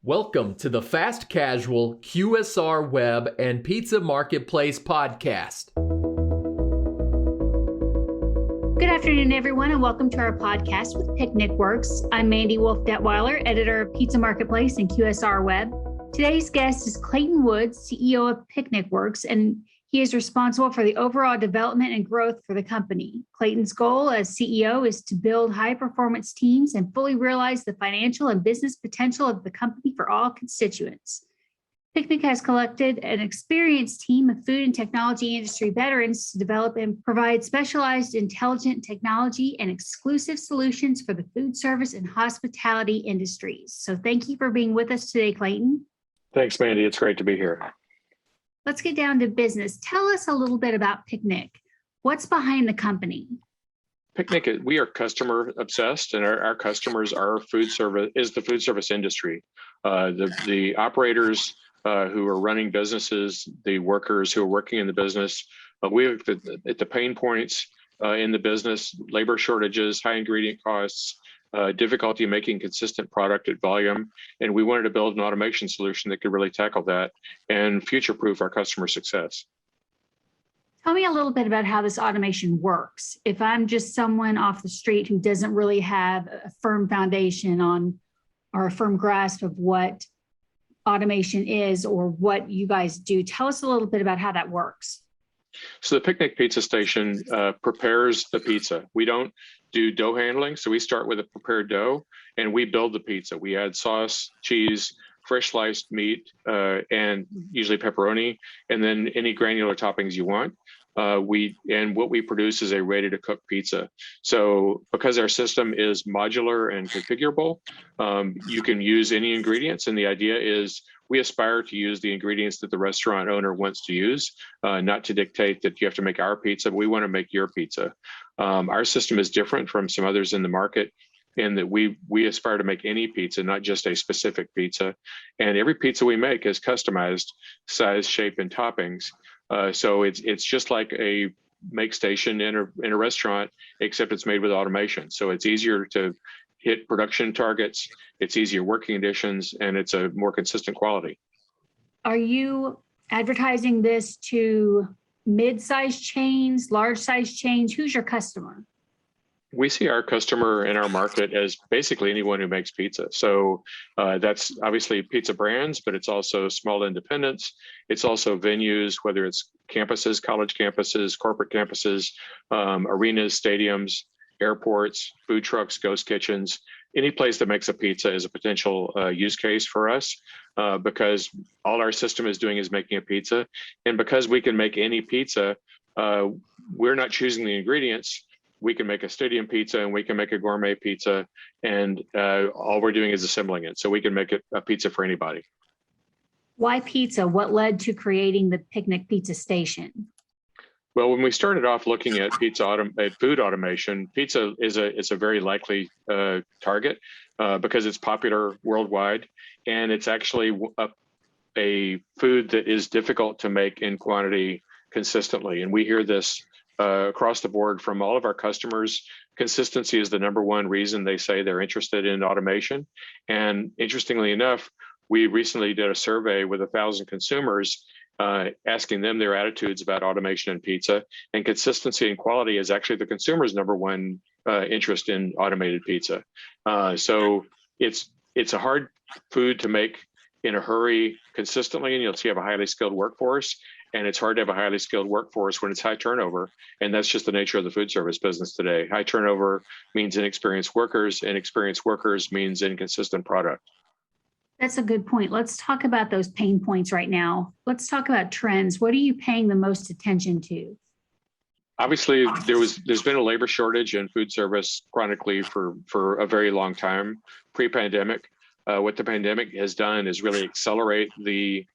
Welcome to the Fast Casual QSR Web and Pizza Marketplace podcast. Good afternoon, everyone, and welcome to our podcast with Picnic Works. I'm Mandy Wolf Detweiler, editor of Pizza Marketplace and QSR Web. Today's guest is Clayton Woods, CEO of Picnic Works, and he is responsible for the overall development and growth for the company. Clayton's goal as CEO is to build high-performance teams and fully realize the financial and business potential of the company for all constituents. Picnic has collected an experienced team of food and technology industry veterans to develop and provide specialized intelligent technology and exclusive solutions for the food service and hospitality industries. So thank you for being with us today, Clayton. Thanks, Mandy. It's great to be here. Let's get down to business. Tell us a little bit about Picnic. What's behind the company? Picnic, we are customer obsessed, and our customers are the food service industry. The operators who are running businesses, the workers who are working in the business, we look at the pain points in the business: labor shortages, high ingredient costs, difficulty making consistent product at volume. And we wanted to build an automation solution that could really tackle that and future-proof our customer success. Tell me a little bit about how this automation works. If I'm just someone off the street who doesn't really have a firm foundation on or a firm grasp of what automation is or what you guys do, tell us a little bit about how that works. So the Picnic Pizza Station prepares the pizza. We don't do dough handling, so we start with a prepared dough and we build the pizza. We add sauce, cheese, fresh sliced meat, and usually pepperoni, and then any granular toppings you want. What we produce is a ready-to-cook pizza. So because our system is modular and configurable, you can use any ingredients, and the idea is we aspire to use the ingredients that the restaurant owner wants to use, not to dictate that you have to make our pizza, but we want to make your pizza. Our system is different from some others in the market in that we aspire to make any pizza, not just a specific pizza. And every pizza we make is customized, size, shape, and toppings. So it's just like a make station in a restaurant, except it's made with automation. So it's easier to hit production targets, it's easier working conditions, and it's a more consistent quality. Are you advertising this to mid-sized chains, large-sized chains? Who's your customer? We see our customer in our market as basically anyone who makes pizza. So that's obviously pizza brands, but it's also small independents. It's also venues, whether it's campuses, college campuses, corporate campuses, arenas, stadiums, airports, food trucks, ghost kitchens. Any place that makes a pizza is a potential use case for us because all our system is doing is making a pizza. And because we can make any pizza, we're not choosing the ingredients. We can make a stadium pizza and we can make a gourmet pizza, and all we're doing is assembling it. So we can make it a pizza for anybody. Why pizza? What led to creating the Picnic Pizza Station? Well, when we started off looking at food automation, pizza is a very likely target because it's popular worldwide, and it's actually a food that is difficult to make in quantity consistently. And we hear this across the board from all of our customers. Consistency is the number one reason they say they're interested in automation. And interestingly enough, we recently did a survey with 1,000 consumers asking them their attitudes about automation and pizza. And consistency and quality is actually the consumer's number one interest in automated pizza. So it's a hard food to make in a hurry consistently, and you'll see have a highly skilled workforce. And it's hard to have a highly skilled workforce when it's high turnover. And that's just the nature of the food service business today. High turnover means inexperienced workers, and experienced workers means inconsistent product. That's a good point. Let's talk about those pain points right now. Let's talk about trends. What are you paying the most attention to? Obviously, there's been a labor shortage in food service chronically for a very long time, pre-pandemic. What the pandemic has done is really accelerate the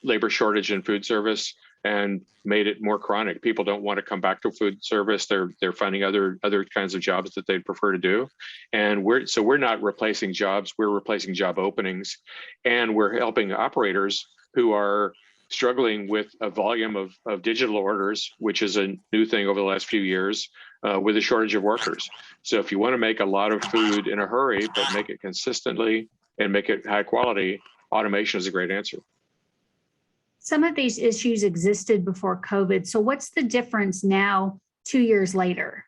labor shortage in food service and made it more chronic. People don't want to come back to food service. They're finding other kinds of jobs that they'd prefer to do. And we're not replacing jobs, we're replacing job openings. And we're helping operators who are struggling with a volume of digital orders, which is a new thing over the last few years, with a shortage of workers. So if you want to make a lot of food in a hurry, but make it consistently and make it high quality, automation is a great answer. Some of these issues existed before COVID. So what's the difference now, 2 years later?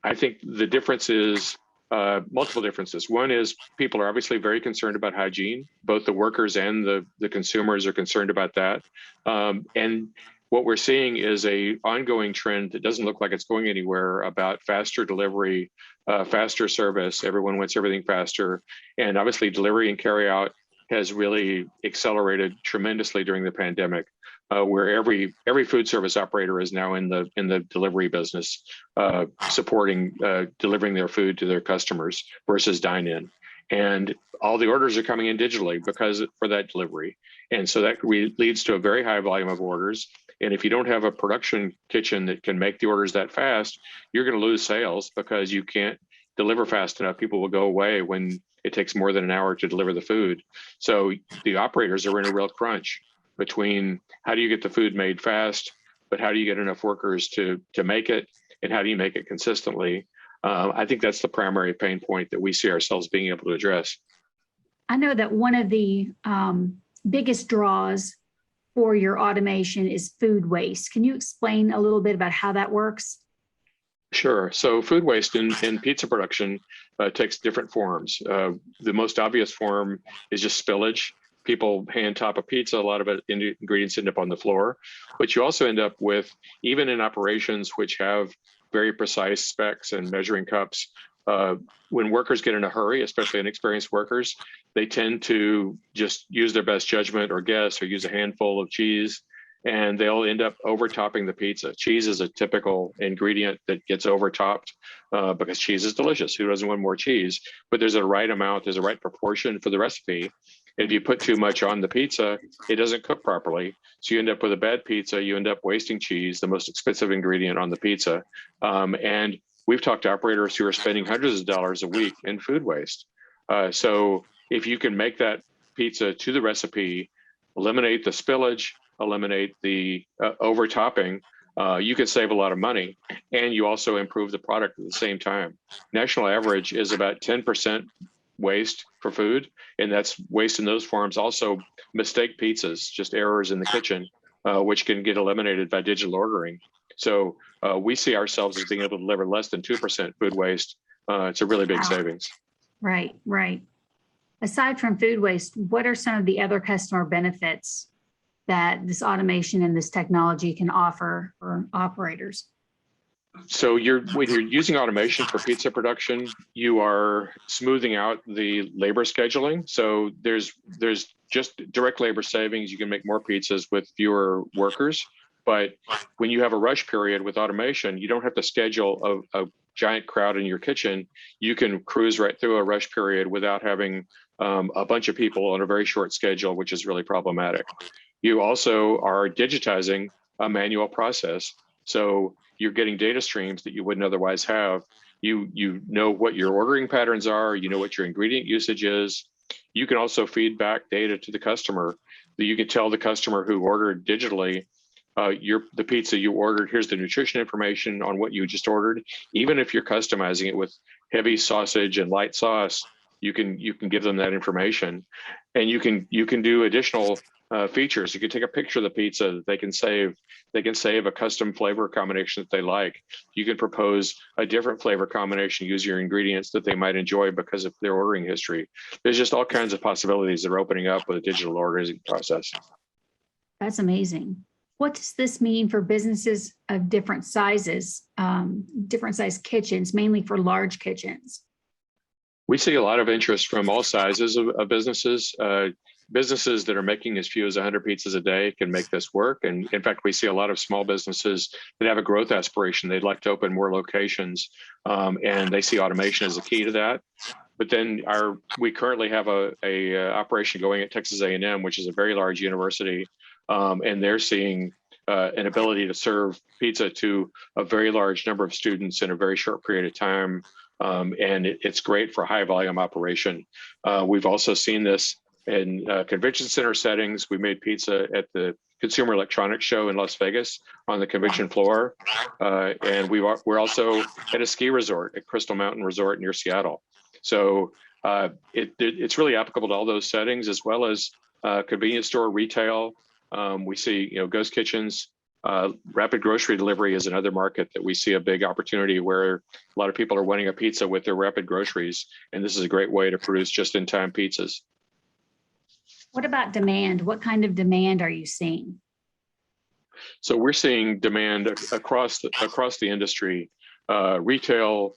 I think the difference is multiple differences. One is people are obviously very concerned about hygiene. Both the workers and the consumers are concerned about that. And what we're seeing is a ongoing trend that doesn't look like it's going anywhere about faster delivery, faster service. Everyone wants everything faster. And obviously delivery and carry out has really accelerated tremendously during the pandemic, where every food service operator is now in the delivery business, supporting delivering their food to their customers versus dine-in. And all the orders are coming in digitally because for that delivery. And so that leads to a very high volume of orders. And if you don't have a production kitchen that can make the orders that fast, you're going to lose sales because you can't deliver fast enough. People will go away when it takes more than an hour to deliver the food. So the operators are in a real crunch between how do you get the food made fast, but how do you get enough workers to make it, and how do you make it consistently? I think that's the primary pain point that we see ourselves being able to address. I know that one of the biggest draws for your automation is food waste. Can you explain a little bit about how that works? Sure. So food waste in pizza production takes different forms. The most obvious form is just spillage. People hand top a pizza, a lot of ingredients end up on the floor, but you also end up with, even in operations which have very precise specs and measuring cups, when workers get in a hurry, especially inexperienced workers, they tend to just use their best judgment or guess or use a handful of cheese, and they'll end up overtopping the pizza. Cheese is a typical ingredient that gets overtopped because cheese is delicious. Who doesn't want more cheese? But there's a right amount, there's a right proportion for the recipe. If you put too much on the pizza, it doesn't cook properly. So you end up with a bad pizza, you end up wasting cheese, the most expensive ingredient on the pizza. And we've talked to operators who are spending hundreds of dollars a week in food waste. So if you can make that pizza to the recipe, eliminate the spillage, eliminate the overtopping, you can save a lot of money, and you also improve the product at the same time. National average is about 10% waste for food, and that's waste in those forms. Also mistake pizzas, just errors in the kitchen, which can get eliminated by digital ordering. So we see ourselves as being able to deliver less than 2% food waste. It's a really big savings. Right, right. Aside from food waste, what are some of the other customer benefits that this automation and this technology can offer for operators? So when you're using automation for pizza production, you are smoothing out the labor scheduling. So there's just direct labor savings. You can make more pizzas with fewer workers. But when you have a rush period with automation, you don't have to schedule a giant crowd in your kitchen. You can cruise right through a rush period without having a bunch of people on a very short schedule, which is really problematic. You also are digitizing a manual process. So you're getting data streams that you wouldn't otherwise have. You know what your ordering patterns are, you know what your ingredient usage is. You can also feed back data to the customer that you can tell the customer who ordered digitally, the pizza you ordered, here's the nutrition information on what you just ordered. Even if you're customizing it with heavy sausage and light sauce, you can give them that information, and you can do additional features. You can take a picture of the pizza that they can save. They can save a custom flavor combination that they like. You can propose a different flavor combination, use your ingredients that they might enjoy because of their ordering history. There's just all kinds of possibilities that are opening up with a digital ordering process. That's amazing. What does this mean for businesses of different sizes, different size kitchens, mainly for large kitchens? We see a lot of interest from all sizes of businesses. Businesses that are making as few as 100 pizzas a day can make this work. And in fact, we see a lot of small businesses that have a growth aspiration. They'd like to open more locations, and they see automation as a key to that. But then we currently have a operation going at Texas A&M, which is a very large university, and they're seeing an ability to serve pizza to a very large number of students in a very short period of time. And it's great for high volume operation. We've also seen this in convention center settings. We made pizza at the Consumer Electronics Show in Las Vegas on the convention floor. And we're also at a ski resort at Crystal Mountain Resort near Seattle. So It's really applicable to all those settings, as well as convenience store, retail. We see, ghost kitchens. Rapid grocery delivery is another market that we see a big opportunity, where a lot of people are wanting a pizza with their rapid groceries, and this is a great way to produce just-in-time pizzas. What about demand? What kind of demand are you seeing? So we're seeing demand across the industry, retail,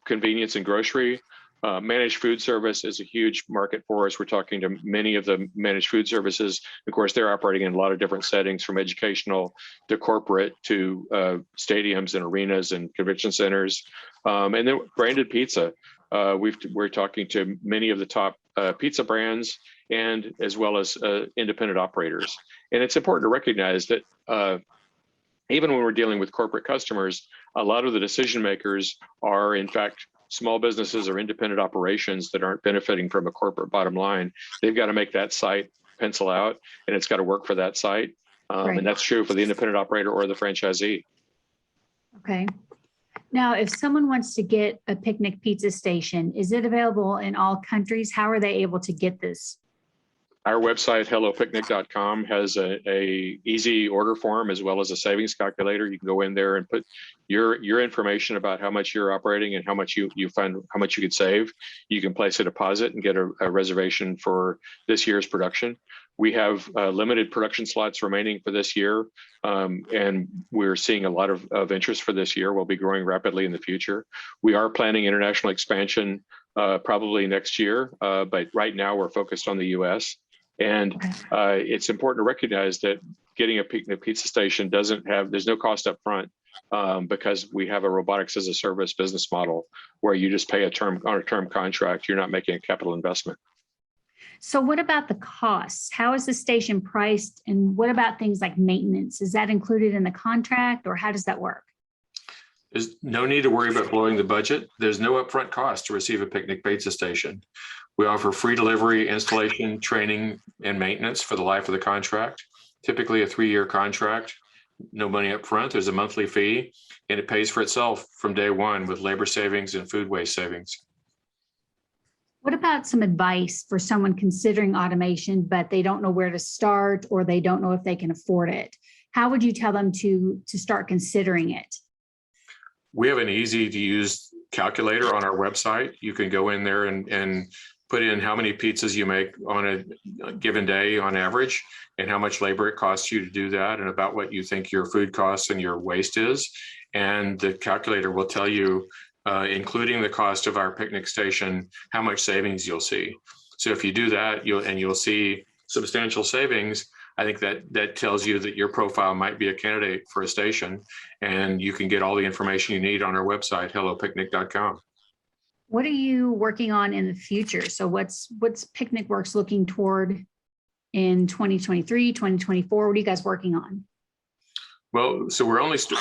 convenience and grocery. Managed food service is a huge market for us. We're talking to many of the managed food services. Of course, they're operating in a lot of different settings, from educational to corporate to stadiums and arenas and convention centers. And then branded pizza. We're talking to many of the top pizza brands, and as well as independent operators. And it's important to recognize that even when we're dealing with corporate customers, a lot of the decision makers are, in fact, small businesses or independent operations that aren't benefiting from a corporate bottom line. They've got to make that site pencil out, and it's got to work for that site. Right. And that's true for the independent operator or the franchisee. Okay. Now, if someone wants to get a Picnic Pizza Station, is it available in all countries? How are they able to get this? Our website, hellopicnic.com, has a easy order form, as well as a savings calculator. You can go in there and put your information about how much you're operating and how much you could save. You can place a deposit and get a reservation for this year's production. We have limited production slots remaining for this year, and we're seeing a lot of interest for this year. We'll be growing rapidly in the future. We are planning international expansion probably next year, but right now we're focused on the U.S. And it's important to recognize that getting a Picnic Pizza Station there's no cost up front, because we have a robotics as a service business model where you just pay on a term contract. You're not making a capital investment. So what about the costs? How is the station priced? And what about things like maintenance? Is that included in the contract, or how does that work? There's no need to worry about blowing the budget. There's no upfront cost to receive a Picnic Pizza Station. We offer free delivery, installation, training, and maintenance for the life of the contract. Typically a 3-year contract, no money up front. There's a monthly fee, and it pays for itself from day one with labor savings and food waste savings. What about some advice for someone considering automation, but they don't know where to start, or they don't know if they can afford it? How would you tell them to start considering it? We have an easy to use calculator on our website. You can go in there and put in how many pizzas you make on a given day on average, and how much labor it costs you to do that, and about what you think your food costs and your waste is. And the calculator will tell you, including the cost of our picnic station, how much savings you'll see. So if you do that, you'll see substantial savings. I think that tells you that your profile might be a candidate for a station, and you can get all the information you need on our website, hellopicnic.com. What are you working on in the future? So what's Picnic Works looking toward in 2023, 2024? What are you guys working on? Well, so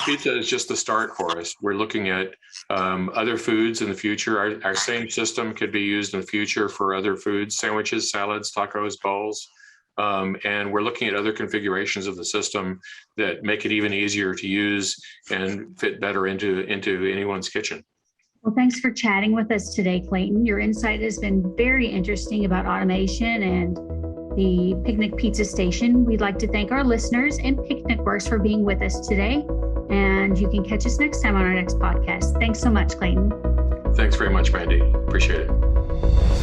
pizza is just the start for us. We're looking at other foods in the future. Our same system could be used in the future for other foods, sandwiches, salads, tacos, bowls. And we're looking at other configurations of the system that make it even easier to use and fit better into anyone's kitchen. Well, thanks for chatting with us today, Clayton. Your insight has been very interesting about automation and the Picnic Pizza Station. We'd like to thank our listeners and Picnic Works for being with us today. And you can catch us next time on our next podcast. Thanks so much, Clayton. Thanks very much, Mandy. Appreciate it.